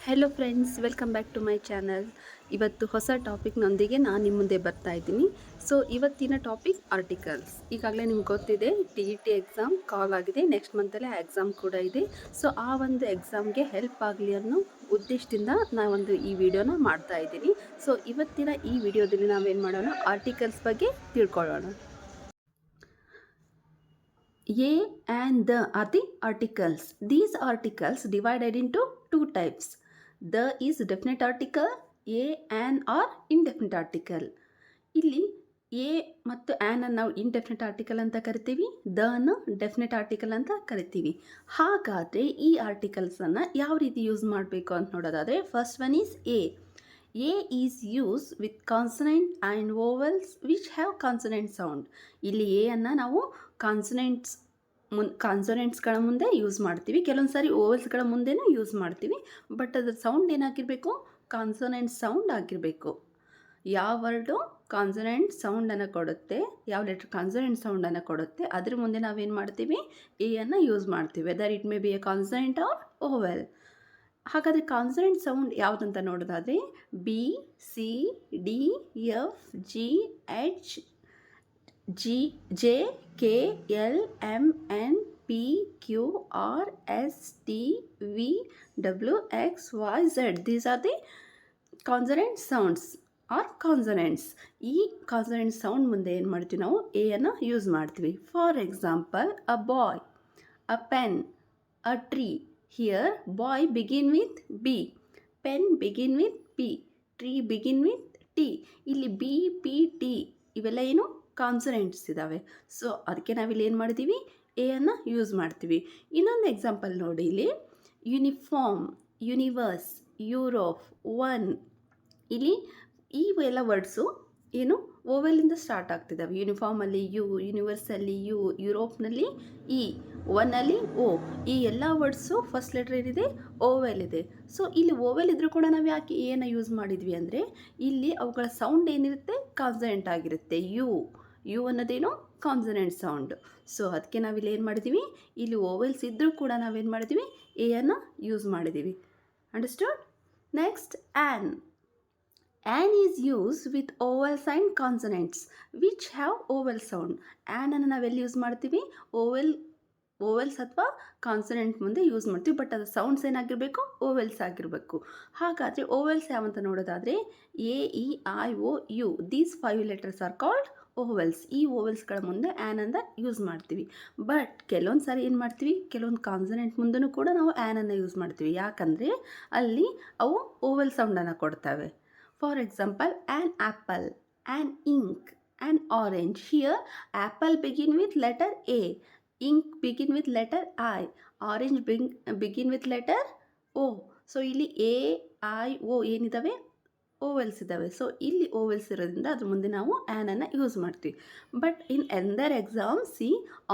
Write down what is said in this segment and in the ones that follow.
Hello friends, welcome back to my channel. ಇವತ್ತು ಹೊಸ ಟಾಪಿಕ್ನೊಂದಿಗೆ ನಾನು ನಿಮ್ಮ ಮುಂದೆ ಬರ್ತಾ ಇದ್ದೀನಿ. ಸೊ ಇವತ್ತಿನ ಟಾಪಿಕ್ ಆರ್ಟಿಕಲ್ಸ್. ಈಗಾಗಲೇ ನಿಮ್ಗೆ ಗೊತ್ತಿದೆ, TET ಎಕ್ಸಾಮ್ ಕಾಲ್ ಆಗಿದೆ, ನೆಕ್ಸ್ಟ್ ಮಂತಲ್ಲೇ ಆ ಎಕ್ಸಾಮ್ ಕೂಡ ಇದೆ. ಸೊ ಆ ಒಂದು ಎಕ್ಸಾಮ್ಗೆ ಹೆಲ್ಪ್ ಆಗಲಿ ಅನ್ನೋ ಉದ್ದೇಶದಿಂದ ನಾವೊಂದು ಈ ವಿಡಿಯೋನ ಮಾಡ್ತಾ ಇದ್ದೀನಿ. ಸೊ ಇವತ್ತಿನ ಈ ವಿಡಿಯೋದಲ್ಲಿ ನಾವೇನು ಮಾಡೋಣ, ಆರ್ಟಿಕಲ್ಸ್ ಬಗ್ಗೆ ತಿಳ್ಕೊಳ್ಳೋಣ. A and the are the articles. These articles divided into two types. The is definite article, a, an or indefinite article. ಇಲ್ಲಿ ಎ ಮತ್ತು ಆ್ಯನ್ ನಾವು ಇಂಡೆಫಿನೆಟ್ ಆರ್ಟಿಕಲ್ ಅಂತ ಕರಿತೀವಿ, ದ ಅನ್ನು ಡೆಫಿನೆಟ್ ಆರ್ಟಿಕಲ್ ಅಂತ ಕರಿತೀವಿ. ಹಾಗಾದರೆ ಈ ಆರ್ಟಿಕಲ್ಸನ್ನು ಯಾವ ರೀತಿ ಯೂಸ್ ಮಾಡಬೇಕು ಅಂತ ನೋಡೋದಾದರೆ, first one is A. A is use with consonant and vowels which have consonant sound. ಇಲ್ಲಿ ಎ ಅನ್ನು ನಾವು ಕಾನ್ಸನೆಂಟ್ಸ್ಗಳ ಮುಂದೆ ಯೂಸ್ ಮಾಡ್ತೀವಿ, ಕೆಲವೊಂದು ಸಾರಿ ಓವಲ್ಸ್ಗಳ ಮುಂದೆನೂ ಯೂಸ್ ಮಾಡ್ತೀವಿ. ಬಟ್ ಅದ್ರ ಸೌಂಡ್ ಏನಾಗಿರಬೇಕು, ಕಾನ್ಸನೆಂಟ್ ಸೌಂಡ್ ಆಗಿರಬೇಕು. ಯಾವ ವರ್ಡು ಕಾನ್ಸನೆಂಟ್ ಸೌಂಡನ್ನು ಕೊಡುತ್ತೆ, ಯಾವ ಲೆಟ್ರ್ ಕಾನ್ಸನೆಂಟ್ ಸೌಂಡನ್ನು ಕೊಡುತ್ತೆ, ಅದ್ರ ಮುಂದೆ ನಾವೇನು ಮಾಡ್ತೀವಿ, ಎ ಅನ್ನು ಯೂಸ್ ಮಾಡ್ತೀವಿ, whether it may be a consonant or vowel. ಹಾಗಾದರೆ ಕಾನ್ಸನೆಂಟ್ ಸೌಂಡ್ ಯಾವುದಂತ ನೋಡೋದಾದರೆ B, C, D, F, G, H, G, J, K, L, M, N, P, Q, R, S, T, V, W, X, Y, Z. These are the consonant sounds are consonants. ಈ consonant sound ಮುಂದೆ ಏನು ಮಾಡ್ತೀವಿ, ನಾವು a ಅನ್ನು use ಮಾಡ್ತೀವಿ. For example, a boy, a pen, a tree. Here boy begin with B, pen begin with P, tree begin with T. ಇಲ್ಲಿ B, P, T ಇವೆಲ್ಲ ಏನು ಕಾನ್ಸನೆಂಟ್ಸ್ ಇದ್ದಾವೆ. ಸೊ ಅದಕ್ಕೆ ನಾವಿಲ್ಲಿ ಏನು ಮಾಡಿದ್ದೀವಿ, ಎ ಅನ್ನು ಯೂಸ್ ಮಾಡ್ತೀವಿ. ಇನ್ನೊಂದು ಎಕ್ಸಾಂಪಲ್ ನೋಡಿ, ಇಲ್ಲಿ ಯೂನಿಫಾರ್ಮ್, ಯೂನಿವರ್ಸ್, ಯೂರೋಪ್, ಒನ್. ಇಲ್ಲಿ ಈ ಎಲ್ಲ ವರ್ಡ್ಸು ಏನು ಓವೆಲಿಂದ ಸ್ಟಾರ್ಟ್ ಆಗ್ತಿದ್ದಾವೆ. ಯೂನಿಫಾರ್ಮಲ್ಲಿ ಯು, ಯೂನಿವರ್ಸಲ್ಲಿ ಯು, ಯುರೋಪ್ನಲ್ಲಿ ಇ, ಒನ್ನಲ್ಲಿ ಓ. ಈ ಎಲ್ಲ ವರ್ಡ್ಸು ಫಸ್ಟ್ ಲೆಟರ್ ಏನಿದೆ, ಓವೆಲ್ ಇದೆ. ಸೊ ಇಲ್ಲಿ ಓವೆಲ್ ಇದ್ರೂ ಕೂಡ ನಾವು ಯಾಕೆ ಏನು ಯೂಸ್ ಮಾಡಿದ್ವಿ ಅಂದರೆ, ಇಲ್ಲಿ ಅವುಗಳ ಸೌಂಡ್ ಏನಿರುತ್ತೆ, ಕಾನ್ಸನೆಂಟ್ ಆಗಿರುತ್ತೆ. ಯು ಅನ್ನೋದೇನು ಕಾನ್ಸನೆಂಟ್ ಸೌಂಡ್. ಸೊ ಅದಕ್ಕೆ ನಾವಿಲ್ಲಿ ಏನು ಮಾಡಿದ್ದೀವಿ, ಇಲ್ಲಿ ಓವೆಲ್ಸ್ ಇದ್ದರೂ ಕೂಡ ನಾವೇನು ಮಾಡಿದ್ದೀವಿ, ಎ ಅನ್ನು ಯೂಸ್ ಮಾಡಿದ್ದೀವಿ. Understood? Next an. An is use with vowels and consonants which have vowel sound. ಆ್ಯನನ್ನು ನಾವೆಲ್ಲಿ ಯೂಸ್ ಮಾಡ್ತೀವಿ, ಓವೆಲ್ಸ್ ಅಥವಾ ಕಾನ್ಸನೆಂಟ್ ಮುಂದೆ ಯೂಸ್ ಮಾಡ್ತೀವಿ. ಬಟ್ ಅದು ಸೌಂಡ್ಸ್ ಏನಾಗಿರಬೇಕು, ಓವೆಲ್ಸ್ ಆಗಿರಬೇಕು. ಹಾಗಾದರೆ ಓವೆಲ್ಸ್ ಯಾವಂತ ನೋಡೋದಾದರೆ A, E, I, O, U. These 5 letters are called vowels. ಈ ಓವೆಲ್ಸ್ಗಳ ಮುಂದೆ ಆ್ಯನ್ ಅಂತ ಯೂಸ್ ಮಾಡ್ತೀವಿ. ಬಟ್ ಕೆಲವೊಂದು ಸಾರಿ ಏನು ಮಾಡ್ತೀವಿ, ಕೆಲವೊಂದು ಕಾನ್ಸನೆಂಟ್ ಮುಂದೆನೂ ಕೂಡ ನಾವು ಆ್ಯನನ್ನು ಯೂಸ್ ಮಾಡ್ತೀವಿ. ಯಾಕಂದರೆ ಅಲ್ಲಿ ಅವು ಓವೆಲ್ ಸೌಂಡನ್ನು ಕೊಡ್ತವೆ. For example, an apple, an ink, an orange. Here apple begin with letter A, ink begin with letter I, orange begin with letter O. So ಇಲ್ಲಿ ಎ, ಐ, ಓ ಏನಿದ್ದಾವೆ, ಓವೆಲ್ಸ್ ಇದ್ದಾವೆ. So ಇಲ್ಲಿ vowels ಇರೋದ್ರಿಂದ ಅದ್ರ ಮುಂದೆ ನಾವು ಆ್ಯನನ್ನು use ಮಾಡ್ತೀವಿ. But in another exam, see,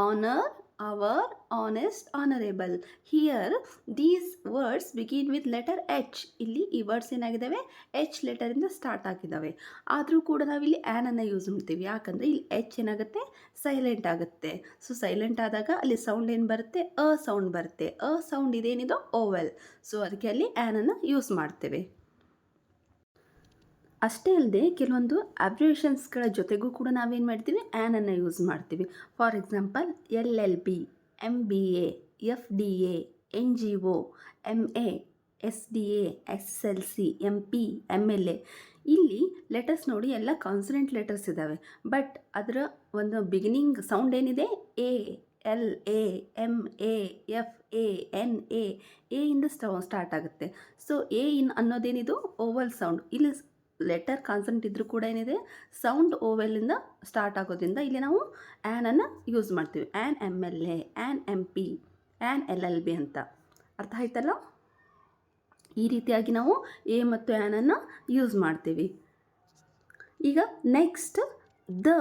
honour, hour, honest, honourable. Here these words begin with letter H. ಇಲ್ಲಿ ಈ ವರ್ಡ್ಸ್ ಏನಾಗಿದ್ದಾವೆ, ಎಚ್ ಲೆಟರಿಂದ ಸ್ಟಾರ್ಟ್ ಆಗಿದ್ದಾವೆ. ಆದರೂ ಕೂಡ ನಾವಿಲ್ಲಿ ಆ್ಯನನ್ನು ಯೂಸ್ ಮಾಡ್ತೀವಿ. ಯಾಕಂದರೆ ಇಲ್ಲಿ ಎಚ್ ಏನಾಗುತ್ತೆ, ಸೈಲೆಂಟ್ ಆಗುತ್ತೆ. ಸೊ ಸೈಲೆಂಟ್ ಆದಾಗ ಅಲ್ಲಿ ಸೌಂಡ್ ಏನು ಬರುತ್ತೆ, ಅ ಸೌಂಡ್ ಬರುತ್ತೆ. ಅ ಸೌಂಡ್ ಇದೇನಿದೋ ಓವೆಲ್. ಸೊ ಅದಕ್ಕೆ ಅಲ್ಲಿ ಆ್ಯನನ್ನು ಯೂಸ್ ಮಾಡ್ತೇವೆ. ಅಷ್ಟೇ ಅಲ್ಲದೆ ಕೆಲವೊಂದು ಅಬ್ರಿವೇಷನ್ಸ್ಗಳ ಜೊತೆಗೂ ಕೂಡ ನಾವೇನು ಮಾಡ್ತೀವಿ, ಆ್ಯನನ್ನು ಯೂಸ್ ಮಾಡ್ತೀವಿ. For example, LLB, MBA, FDA, NGO, MA, SDA, SSLC, MP, MLA. ಇಲ್ಲಿ ಲೆಟರ್ಸ್ ನೋಡಿ ಎಲ್ಲ ಕಾನ್ಸನೆಂಟ್ ಲೆಟರ್ಸ್ ಇದ್ದಾವೆ. ಬಟ್ ಅದರ ಒಂದು ಬಿಗಿನಿಂಗ್ ಸೌಂಡ್ ಏನಿದೆ, ಎ, ಎಲ್, ಎ, ಎಮ್, ಎ, ಎಫ್, ಎ, ಎನ್, ಎ ಇಂದ ಸ್ಟಾರ್ಟ್ ಆಗುತ್ತೆ. ಸೊ ಎ ಇನ್ ಅನ್ನೋದೇನಿದು ಓವಲ್ ಸೌಂಡ್. ಇಲ್ಲಿ ಲೆಟರ್ ಕಾನ್ಸನೆಂಟ್ ಇದ್ದರೂ ಕೂಡ ಏನಿದೆ, ಸೌಂಡ್ ಓವೆಲಿಂದ ಸ್ಟಾರ್ಟ್ ಆಗೋದ್ರಿಂದ ಇಲ್ಲಿ ನಾವು ಆ್ಯನನ್ನು ಯೂಸ್ ಮಾಡ್ತೀವಿ. An MLA, an MP, an LLB ಅಂತ. ಅರ್ಥ ಆಯ್ತಲ್ಲ? ಈ ರೀತಿಯಾಗಿ ನಾವು ಎ ಮತ್ತು ಆ್ಯನನ್ನು ಯೂಸ್ ಮಾಡ್ತೀವಿ. ಈಗ ನೆಕ್ಸ್ಟ್ ದ.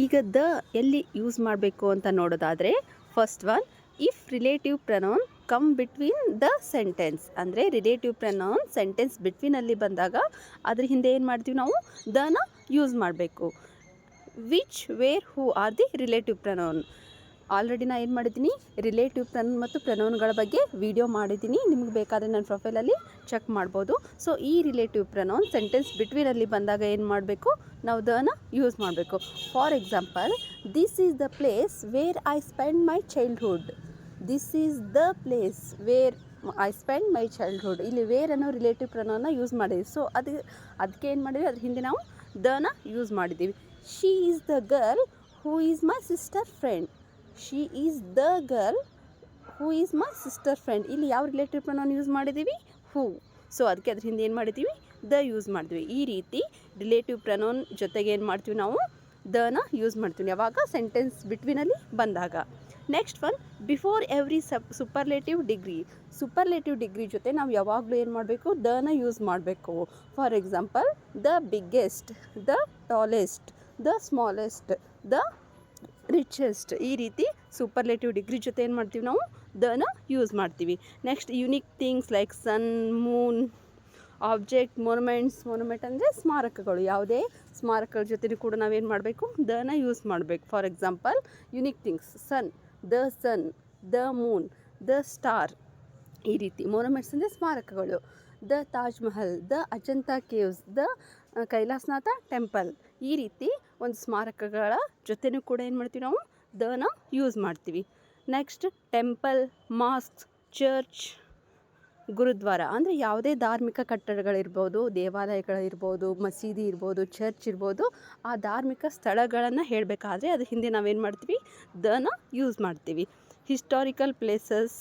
ಈಗ ದ ಎಲ್ಲಿ ಯೂಸ್ ಮಾಡಬೇಕು ಅಂತ ನೋಡೋದಾದರೆ, first one, if relative pronoun come between the sentence. ಅಂದರೆ ರಿಲೇಟಿವ್ ಪ್ರನೌನ್ ಸೆಂಟೆನ್ಸ್ ಬಿಟ್ವೀನಲ್ಲಿ ಬಂದಾಗ ಅದ್ರ ಹಿಂದೆ ಏನು ಮಾಡ್ತೀವಿ, ನಾವು ದನ ಯೂಸ್ ಮಾಡಬೇಕು. Which, where, who are the relative pronoun. Already ನಾನು ಏನು ಮಾಡಿದ್ದೀನಿ, ರಿಲೇಟಿವ್ ಪ್ರನೌನ್ ಮತ್ತು ಪ್ರನೌನ್ಗಳ ಬಗ್ಗೆ ವಿಡಿಯೋ ಮಾಡಿದ್ದೀನಿ. ನಿಮಗೆ ಬೇಕಾದರೆ ನನ್ನ ಪ್ರೊಫೈಲಲ್ಲಿ ಚೆಕ್ ಮಾಡ್ಬೋದು. ಸೊ ಈ ರಿಲೇಟಿವ್ ಪ್ರನೌನ್ ಸೆಂಟೆನ್ಸ್ ಬಿಟ್ವೀನಲ್ಲಿ ಬಂದಾಗ ಏನು ಮಾಡಬೇಕು, ನಾವು ದನ ಯೂಸ್ ಮಾಡಬೇಕು. For example, this is the place where I spend my childhood. This is the place where I spend my childhood. ಇಲ್ಲಿ ವೇರ್ ಅನ್ನೋ ರಿಲೇಟಿವ್ ಪ್ರನೌನ್ನ ಯೂಸ್ ಮಾಡಿದ್ವಿ. ಸೊ ಅದಕ್ಕೆ ಏನು ಮಾಡಿದ್ವಿ, ಅದ್ರ ಹಿಂದೆ ನಾವು ದನ ಯೂಸ್ ಮಾಡಿದ್ದೀವಿ. She is the girl who is my sister friend. She is the girl who is my sister friend. ಇಲ್ಲಿ ಯಾವ ರಿಲೇಟಿವ್ ಪ್ರನೌನ್ ಯೂಸ್ ಮಾಡಿದ್ದೀವಿ, ಹೂ. ಸೊ ಅದಕ್ಕೆ ಅದ್ರ ಹಿಂದೆ ಏನು ಮಾಡಿದ್ದೀವಿ, ದ ಯೂಸ್ ಮಾಡ್ತೀವಿ. ಈ ರೀತಿ ರಿಲೇಟಿವ್ ಪ್ರನೌನ್ ಜೊತೆಗೆ ಏನು ಮಾಡ್ತೀವಿ, ನಾವು ದನ ಯೂಸ್ ಮಾಡ್ತೀವಿ ಯಾವಾಗ ಸೆಂಟೆನ್ಸ್ ಬಿಟ್ವೀನಲ್ಲಿ ಬಂದಾಗ. Next one, before every superlative degree. Superlative degree ಜೊತೆ ನಾವು ಯಾವಾಗಲೂ ಏನು ಮಾಡಬೇಕು, ದನ ಯೂಸ್ ಮಾಡಬೇಕು. For example, the biggest, the tallest, the smallest, the richest. ಈ ರೀತಿ ಸೂಪರ್ಲೇಟಿವ್ ಡಿಗ್ರಿ ಜೊತೆ ಏನು ಮಾಡ್ತೀವಿ, ನಾವು ದನ ಯೂಸ್ ಮಾಡ್ತೀವಿ. ನೆಕ್ಸ್ಟ್, ಯುನಿಕ್ ಥಿಂಗ್ಸ್ ಲೈಕ್ ಸನ್, ಮೂನ್, ಆಬ್ಜೆಕ್ಟ್, ಮೊನುಮೆಂಟ್ಸ್. ಮೊನುಮೆಂಟ್ ಅಂದರೆ ಸ್ಮಾರಕಗಳು. ಯಾವುದೇ ಸ್ಮಾರಕಗಳ ಜೊತೆ ಕೂಡ ನಾವೇನು ಮಾಡಬೇಕು, ದನ ಯೂಸ್ ಮಾಡಬೇಕು. For example, unique things, sun, the moon, the star. ಈ ರೀತಿ ಮೊನುಮೆಂಟ್ಸ್ ಅಂದರೆ ಸ್ಮಾರಕಗಳು. The Taj Mahal, the Ajanta caves, the Kailasanatha temple. ಈ ರೀತಿ ಒಂದು ಸ್ಮಾರಕಗಳ ಜೊತೆನೂ ಕೂಡ ಏನು ಮಾಡ್ತೀವಿ, ನಾವು ದನ ಯೂಸ್ ಮಾಡ್ತೀವಿ. Next, temple, mosque, church, gurdwara. ಅಂದರೆ ಯಾವುದೇ ಧಾರ್ಮಿಕ ಕಟ್ಟಡಗಳಿರ್ಬೋದು, ದೇವಾಲಯಗಳಿರ್ಬೋದು, ಮಸೀದಿ ಇರ್ಬೋದು, ಚರ್ಚ್ ಇರ್ಬೋದು, ಆ ಧಾರ್ಮಿಕ ಸ್ಥಳಗಳನ್ನು ಹೇಳಬೇಕಾದ್ರೆ ಅದು ಹಿಂದೆ ನಾವೇನು ಮಾಡ್ತೀವಿ, ದನ ಯೂಸ್ ಮಾಡ್ತೀವಿ. ಹಿಸ್ಟಾರಿಕಲ್ ಪ್ಲೇಸಸ್,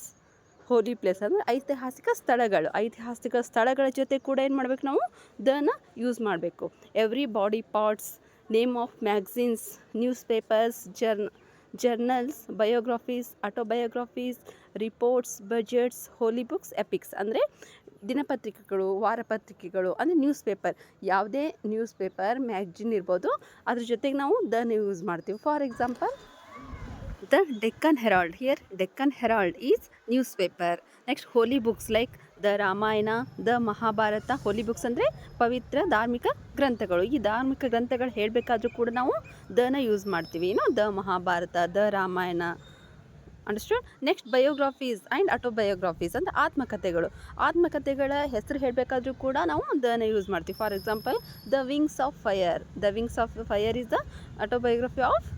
ಹೋಲಿ ಪ್ಲೇಸ್ ಅಂದರೆ ಐತಿಹಾಸಿಕ ಸ್ಥಳಗಳು. ಐತಿಹಾಸಿಕ ಸ್ಥಳಗಳ ಜೊತೆ ಕೂಡ ಏನು ಮಾಡಬೇಕು, ನಾವು ದನ ಯೂಸ್ ಮಾಡಬೇಕು. Every body parts, name of magazines, newspapers, journals, biographies, autobiographies, reports, budgets, holy books, epics. ಅಂದರೆ ದಿನಪತ್ರಿಕೆಗಳು, ವಾರಪತ್ರಿಕೆಗಳು ಅಂದರೆ ನ್ಯೂಸ್ ಪೇಪರ್. ಯಾವುದೇ ನ್ಯೂಸ್ ಪೇಪರ್, ಮ್ಯಾಗ್ಜಿನ್ ಇರ್ಬೋದು, ಅದ್ರ ಜೊತೆಗೆ ನಾವು ದನ ಯೂಸ್ ಮಾಡ್ತೀವಿ. For example, the Deccan Herald. Here Deccan Herald is newspaper. Next, holy books like the Ramayana, the Mahabharata. Holy books ಅಂದರೆ ಪವಿತ್ರ ಧಾರ್ಮಿಕ ಗ್ರಂಥಗಳು. ಈ ಧಾರ್ಮಿಕ ಗ್ರಂಥಗಳು ಹೇಳಬೇಕಾದ್ರೂ ಕೂಡ ನಾವು ದನ ಯೂಸ್ ಮಾಡ್ತೀವಿ. The Mahabharata, the Ramayana. Understood. Next, biographies and autobiographies ಅಂದರೆ ಆತ್ಮಕಥೆಗಳು. ಆತ್ಮಕಥೆಗಳ ಹೆಸರು ಹೇಳಬೇಕಾದ್ರೂ ಕೂಡ ನಾವು ದನ ಯೂಸ್ ಮಾಡ್ತೀವಿ. For example, the wings of fire. The wings of fire is the autobiography of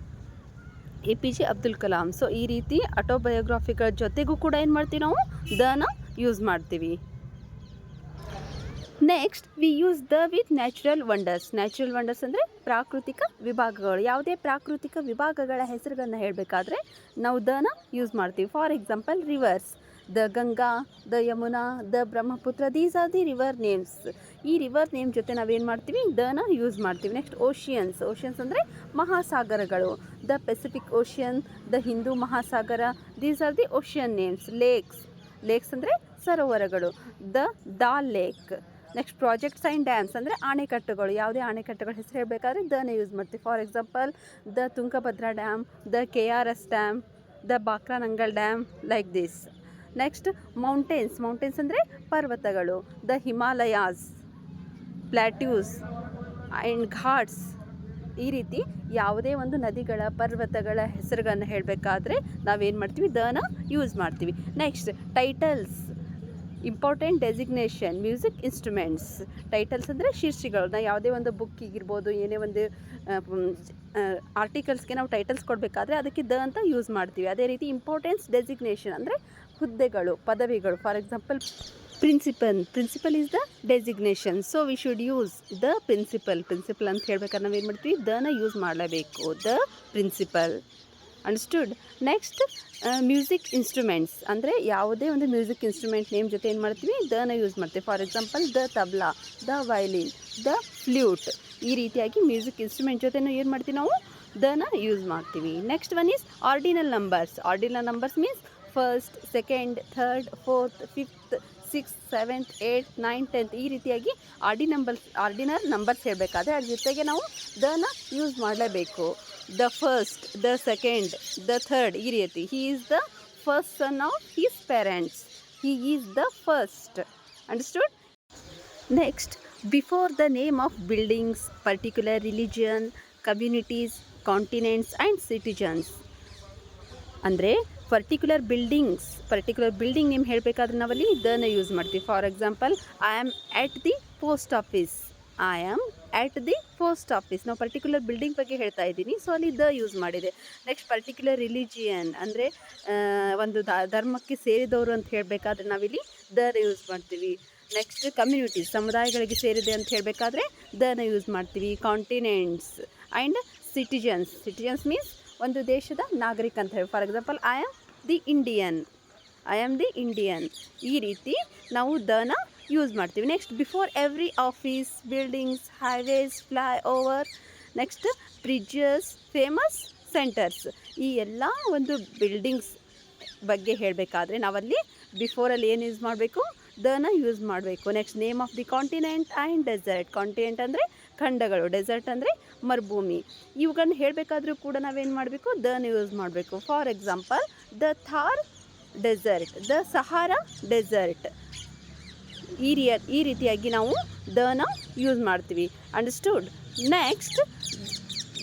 APJ Abdul Kalam. So ಈ ರೀತಿ ಆಟೋಬಯೋಗ್ರಫಿಗಳ ಜೊತೆಗೂ ಕೂಡ ಏನು ಮಾಡ್ತೀವಿ, ನಾವು ದನ ಯೂಸ್ ಮಾಡ್ತೀವಿ. Next, we use the with natural wonders. Natural wonders ಅಂದರೆ ಪ್ರಾಕೃತಿಕ ವಿಭಾಗಗಳು. ಯಾವುದೇ ಪ್ರಾಕೃತಿಕ ವಿಭಾಗಗಳ ಹೆಸರುಗಳನ್ನ ಹೇಳಬೇಕಾದ್ರೆ ನಾವು ದನ ಯೂಸ್ ಮಾಡ್ತೀವಿ. For example, rivers, the Ganga, the Yamuna, the Brahmaputra. These are the river names. ಈ ರಿವರ್ ನೇಮ್ ಜೊತೆ ನಾವೇನು ಮಾಡ್ತೀವಿ, ದನ ಯೂಸ್ ಮಾಡ್ತೀವಿ. Next, oceans. ಓಷಿಯನ್ಸ್ ಅಂದರೆ ಮಹಾಸಾಗರಗಳು. The Pacific ocean, the Hindu Mahasagara. These are the ocean names. Lakes. Lakes ಅಂದರೆ ಸರೋವರಗಳು. ದಾಲ್ lake. Next, projects and dams ಅಂದರೆ ಅಣೆಕಟ್ಟುಗಳು. ಯಾವುದೇ ಅಣೆಕಟ್ಟುಗಳ ಹೆಸರು ಹೇಳಬೇಕಾದ್ರೆ ದನ ಯೂಸ್ ಮಾಡ್ತೀವಿ. For example, the Tungabhadra dam, the KRS dam, the Bhakra Nangal dam, like this. Next, mountains. Mountains ಅಂದರೆ ಪರ್ವತಗಳು. The Himalayas, plateaus and Ghats. ಈ ರೀತಿ ಯಾವುದೇ ಒಂದು ನದಿಗಳ, ಪರ್ವತಗಳ ಹೆಸರುಗಳನ್ನು ಹೇಳಬೇಕಾದ್ರೆ ನಾವೇನು ಮಾಡ್ತೀವಿ, ದನ ಯೂಸ್ ಮಾಡ್ತೀವಿ. Next, titles, important designation, music instruments. Titles ಅಂದರೆ ಶೀರ್ಷಿಗಳು. ನಾವು ಯಾವುದೇ ಒಂದು ಬುಕ್ಕಿಗಿರ್ಬೋದು, ಏನೇ ಒಂದು ಆರ್ಟಿಕಲ್ಸ್ಗೆ ನಾವು ಟೈಟಲ್ಸ್ ಕೊಡಬೇಕಾದ್ರೆ ಅದಕ್ಕೆ ದ ಅಂತ ಯೂಸ್ ಮಾಡ್ತೀವಿ. ಅದೇ ರೀತಿ ಇಂಪಾರ್ಟೆನ್ಸ್ ಡೆಸಿಗ್ನೇಷನ್ ಅಂದರೆ ಹುದ್ದೆಗಳು, ಪದವಿಗಳು. For example, principal is the designation. So we should use the principal ಅಂತ ಹೇಳ್ಬೇಕಾದ್ರೆ ನಾವೇನು ಮಾಡ್ತೀವಿ, ದನ ಯೂಸ್ ಮಾಡಲೇಬೇಕು. The principal. Understood. Next, music instruments ಅಂದರೆ ಯಾವುದೇ ಒಂದು ಮ್ಯೂಸಿಕ್ ಇನ್ಸ್ಟ್ರೂಮೆಂಟ್ ನೇಮ್ ಜೊತೆ ಏನು ಮಾಡ್ತೀವಿ, ದನ ಯೂಸ್ ಮಾಡ್ತೀವಿ. For example, the tabla, the violin, the flute. ಈ ರೀತಿಯಾಗಿ ಮ್ಯೂಸಿಕ್ ಇನ್ಸ್ಟ್ರೂಮೆಂಟ್ ಜೊತೆನೂ ಏನು ಮಾಡ್ತೀವಿ, ನಾವು ದನ ಯೂಸ್ ಮಾಡ್ತೀವಿ. Next one is ordinal numbers. Ordinal numbers means first, second, third, fourth, fifth, 6th, 7th, 8th, 9th, 10th. ಈ ರೀತಿಯಾಗಿ ಆರ್ಡಿನಲ್ ನಂಬರ್ಸ್ ಹೇಳಬೇಕಾದ್ರೆ ಅದ್ರ ಜೊತೆಗೆ ನಾವು ದನ ಯೂಸ್ ಮಾಡಲೇಬೇಕು. The first, the second, the third. ಈ ರೀತಿ. He is the first son of his parents. He is the first. Understood. Next, before the name of buildings, particular religion, communities, continents and citizens. ಅಂದರೆ particular building name ಹೇಳಬೇಕಾದ್ರೆ ನಾವಲ್ಲಿ ದನ use ಮಾಡ್ತೀವಿ. For example, I am at the post office. ನಾವು particular building ಬಗ್ಗೆ ಹೇಳ್ತಾ ಇದ್ದೀನಿ, so ಅಲ್ಲಿ ದ ಯೂಸ್ ಮಾಡಿದೆ. ನೆಕ್ಸ್ಟ್ ಪರ್ಟಿಕ್ಯುಲರ್ ರಿಲಿಜಿಯನ್ ಅಂದರೆ ಒಂದು ಧರ್ಮಕ್ಕೆ ಸೇರಿದವರು ಅಂತ ಹೇಳಬೇಕಾದ್ರೆ ನಾವಿಲ್ಲಿ ದನ ಯೂಸ್ ಮಾಡ್ತೀವಿ. ನೆಕ್ಸ್ಟ್ ಕಮ್ಯುನಿಟೀಸ್, ಸಮುದಾಯಗಳಿಗೆ ಸೇರಿದೆ ಅಂತ ಹೇಳಬೇಕಾದ್ರೆ ದನ ಯೂಸ್ ಮಾಡ್ತೀವಿ. ಕಾಂಟಿನೆಂಟ್ಸ್ ಆ್ಯಂಡ್ ಸಿಟಿಜನ್ಸ್ ಮೀನ್ಸ್ ಒಂದು ದೇಶದ ನಾಗರಿಕ ಅಂತ ಹೇಳಿ. For example, I am the Indian. ಈ ರೀತಿ ನಾವು ದನ ಯೂಸ್ ಮಾಡ್ತೀವಿ. Next before every office, buildings, highways, flyover, next bridges, famous centres, ಈ ಎಲ್ಲ ಒಂದು ಬಿಲ್ಡಿಂಗ್ಸ್ ಬಗ್ಗೆ ಹೇಳಬೇಕಾದ್ರೆ ನಾವಲ್ಲಿ ಬಿಫೋರಲ್ಲಿ ಏನು ಯೂಸ್ ಮಾಡಬೇಕು, ದನ ಯೂಸ್ ಮಾಡಬೇಕು. Next name of the continent and desert. Continent ಅಂದರೆ ಖಂಡಗಳು, ಡೆಸರ್ಟ್ ಅಂದರೆ ಮರುಭೂಮಿ. ಇವುಗಳನ್ನ ಹೇಳಬೇಕಾದ್ರೂ ಕೂಡ ನಾವೇನು ಮಾಡಬೇಕು, ದನ ಯೂಸ್ ಮಾಡಬೇಕು. For example, the Thar desert, the Sahara desert. ಈ ರೀತಿಯಾಗಿ ನಾವು ದನ ಯೂಸ್ ಮಾಡ್ತೀವಿ. Understood? Next,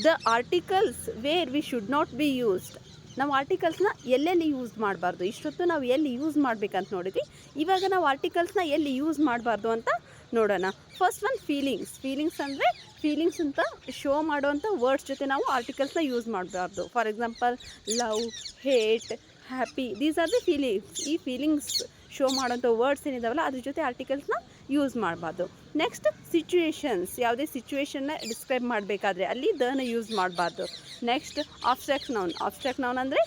the articles where we should not be used. ನಾವು ಆರ್ಟಿಕಲ್ಸ್ನ ಎಲ್ಲೆಲ್ಲಿ ಯೂಸ್ ಮಾಡಬಾರ್ದು. ಇಷ್ಟೊತ್ತು ನಾವು ಎಲ್ಲಿ ಯೂಸ್ ಮಾಡಬೇಕಂತ ನೋಡಿದ್ವಿ. ಇವಾಗ ನಾವು ಆರ್ಟಿಕಲ್ಸ್ನ ಎಲ್ಲಿ ಯೂಸ್ ಮಾಡಬಾರ್ದು ಅಂತ ನೋಡೋಣ. ಫಸ್ಟ್ ಒನ್, ಫೀಲಿಂಗ್ಸ್ ಅಂದರೆ ಫೀಲಿಂಗ್ಸ್ ಅಂತ ಶೋ ಮಾಡೋವಂಥ ವರ್ಡ್ಸ್ ಜೊತೆ ನಾವು ಆರ್ಟಿಕಲ್ಸ್ನ ಯೂಸ್ ಮಾಡಬಾರ್ದು. For example, love, hate, happy, these are the feelings. ಈ ಫೀಲಿಂಗ್ಸ್ ಶೋ ಮಾಡೋಂಥ ವರ್ಡ್ಸ್ ಏನಿದಾವಲ್ಲ ಅದ್ರ ಜೊತೆ ಆರ್ಟಿಕಲ್ಸ್ನ ಯೂಸ್ ಮಾಡಬಾರ್ದು. ನೆಕ್ಸ್ಟ್, ಸಿಚುವೇಶನ್ಸ್, ಯಾವುದೇ ಸಿಚುವೇಶನ್ನ ಡಿಸ್ಕ್ರೈಬ್ ಮಾಡಬೇಕಾದ್ರೆ ಅಲ್ಲಿ ದನ ಯೂಸ್ ಮಾಡಬಾರ್ದು. ನೆಕ್ಸ್ಟ್, ಆಬ್ಸ್ಟ್ರಾಕ್ಟ್ ನೌನ್ ಅಂದರೆ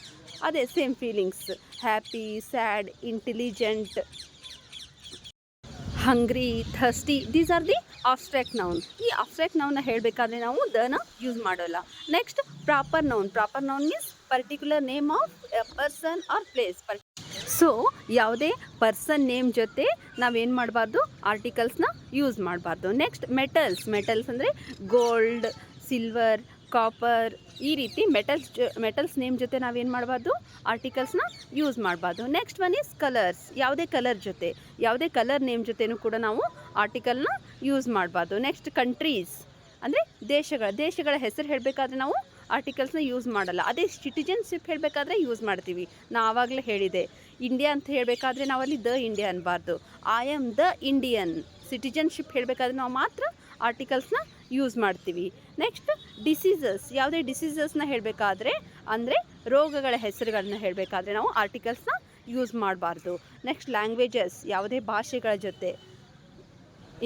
ಅದೇ same feelings, happy, sad, intelligent, hungry, thirsty, these are the abstract noun. ಈ ಆಬ್ಸ್ಟ್ರಾಕ್ಟ್ ನೌನ್ನ ಹೇಳಬೇಕಾದ್ರೆ ನಾವು ದನ ಯೂಸ್ ಮಾಡೋಲ್ಲ. Next, proper noun means particular name of a person or place. So ಯಾವುದೇ ಪರ್ಸನ್ ನೇಮ್ ಜೊತೆ ನಾವೇನು ಮಾಡಬಾರ್ದು, ಆರ್ಟಿಕಲ್ಸ್ನ ಯೂಸ್ ಮಾಡಬಾರ್ದು. ನೆಕ್ಸ್ಟ್, ಮೆಟಲ್ಸ್ ಅಂದರೆ ಗೋಲ್ಡ್, ಸಿಲ್ವರ್, ಕಾಪರ್, ಈ ರೀತಿ ಮೆಟಲ್ಸ್ ನೇಮ್ ಜೊತೆ ನಾವೇನು ಮಾಡಬಾರ್ದು, ಆರ್ಟಿಕಲ್ಸ್ನ ಯೂಸ್ ಮಾಡಬಾರ್ದು. Next one is colours. ಯಾವುದೇ ಕಲರ್ ನೇಮ್ ಜೊತೆನೂ ಕೂಡ ನಾವು ಆರ್ಟಿಕಲ್ನ ಯೂಸ್ ಮಾಡಬಾರ್ದು. ನೆಕ್ಸ್ಟ್, ಕಂಟ್ರೀಸ್ ಅಂದರೆ ದೇಶಗಳ ಹೆಸರು ಹೇಳಬೇಕಾದ್ರೆ ನಾವು ಆರ್ಟಿಕಲ್ಸ್ನ ಯೂಸ್ ಮಾಡಲ್ಲ. ಅದೇ ಸಿಟಿಜನ್ಶಿಪ್ ಹೇಳಬೇಕಾದ್ರೆ ಯೂಸ್ ಮಾಡ್ತೀವಿ. ನಾ ಆವಾಗಲೇ ಹೇಳಿದೆ, ಇಂಡಿಯಾ ಅಂತ ಹೇಳಬೇಕಾದ್ರೆ ನಾವಲ್ಲಿ ದ ಇಂಡಿಯಾ ಅನ್ನಬಾರ್ದು. I am the Indian. Citizenship ಹೇಳಬೇಕಾದ್ರೆ ನಾವು ಮಾತ್ರ ಆರ್ಟಿಕಲ್ಸ್ನ ಯೂಸ್ ಮಾಡ್ತೀವಿ. ನೆಕ್ಸ್ಟ್, ಯಾವುದೇ ಡಿಸೀಸಸ್ನ ಹೇಳಬೇಕಾದ್ರೆ ಅಂದರೆ ರೋಗಗಳ ಹೆಸರುಗಳನ್ನ ಹೇಳಬೇಕಾದ್ರೆ ನಾವು ಆರ್ಟಿಕಲ್ಸ್ನ ಯೂಸ್ ಮಾಡಬಾರ್ದು. ನೆಕ್ಸ್ಟ್, ಲ್ಯಾಂಗ್ವೇಜಸ್, ಯಾವುದೇ ಭಾಷೆಗಳ ಜೊತೆ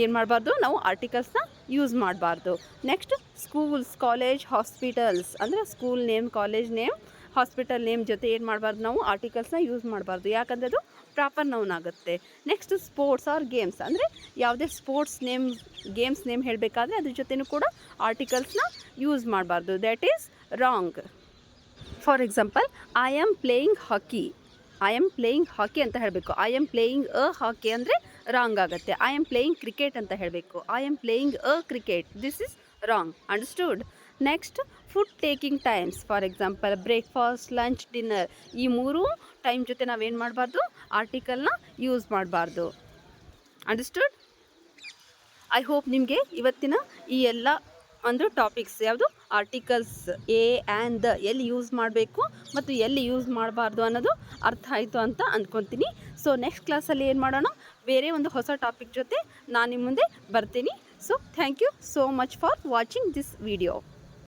ಏನು ಮಾಡಬಾರ್ದು, ನಾವು ಆರ್ಟಿಕಲ್ಸ್ನ ಯೂಸ್ ಮಾಡಬಾರ್ದು. ನೆಕ್ಸ್ಟ್, ಸ್ಕೂಲ್ಸ್, ಕಾಲೇಜ್, ಹಾಸ್ಪಿಟಲ್ಸ್ ಅಂದರೆ school name, college name, hospital name ಜೊತೆ ಏನು ಮಾಡಬಾರ್ದು, ನಾವು ಆರ್ಟಿಕಲ್ಸ್ನ ಯೂಸ್ ಮಾಡಬಾರ್ದು. ಯಾಕಂದರೆ ಅದು ಪ್ರಾಪರ್ ನೌನ್ ಆಗುತ್ತೆ. ನೆಕ್ಸ್ಟ್, ಸ್ಪೋರ್ಟ್ಸ್ ಆರ್ ಗೇಮ್ಸ್ ಅಂದರೆ ಯಾವುದೇ ಗೇಮ್ಸ್ ನೇಮ್ ಹೇಳಬೇಕಾದ್ರೆ ಅದ್ರ ಜೊತೆನೂ ಕೂಡ ಆರ್ಟಿಕಲ್ಸ್ನ ಯೂಸ್ ಮಾಡಬಾರ್ದು. That is wrong. For example, I am playing hockey ಅಂತ ಹೇಳಬೇಕು. ಐ ಆಮ್ ಪ್ಲೇಯಿಂಗ್ ಅ ಹಾಕಿ ಅಂದರೆ ರಾಂಗ್ ಆಗುತ್ತೆ. ಐ ಆಮ್ ಪ್ಲೇಯಿಂಗ್ ಕ್ರಿಕೆಟ್ ಅಂತ ಹೇಳಬೇಕು. I am playing a cricket, this is wrong. Understood? Next, food taking times. For example, breakfast, lunch, dinner, ಈ 3 time ಜೊತೆ ನಾವೇನು ಮಾಡಬಾರ್ದು, ಆರ್ಟಿಕಲ್ನ ಯೂಸ್ ಮಾಡಬಾರ್ದು. ಅಂಡರ್ಸ್ಟುಡ್? ಐ ಹೋಪ್ ನಿಮಗೆ ಇವತ್ತಿನ ಈ ಎಲ್ಲ ಒಂದು ಟಾಪಿಕ್ಸ್, ಯಾವುದು ಆರ್ಟಿಕಲ್ಸ್ ಎ ಆ್ಯಂಡ್ ದ ಎಲ್ಲಿ ಯೂಸ್ ಮಾಡಬೇಕು ಮತ್ತು ಎಲ್ಲಿ ಯೂಸ್ ಮಾಡಬಾರ್ದು ಅನ್ನೋದು ಅರ್ಥ ಆಯಿತು ಅಂತ ಅಂದ್ಕೊತೀನಿ. ಸೊ ನೆಕ್ಸ್ಟ್ ಕ್ಲಾಸಲ್ಲಿ ಏನು ಮಾಡೋಣ, ಬೇರೆ ಒಂದು ಹೊಸ ಟಾಪಿಕ್ ಜೊತೆ ನಾನು ನಿಮ್ಮ ಮುಂದೆ ಬರ್ತೀನಿ. So thank you so much for watching this video.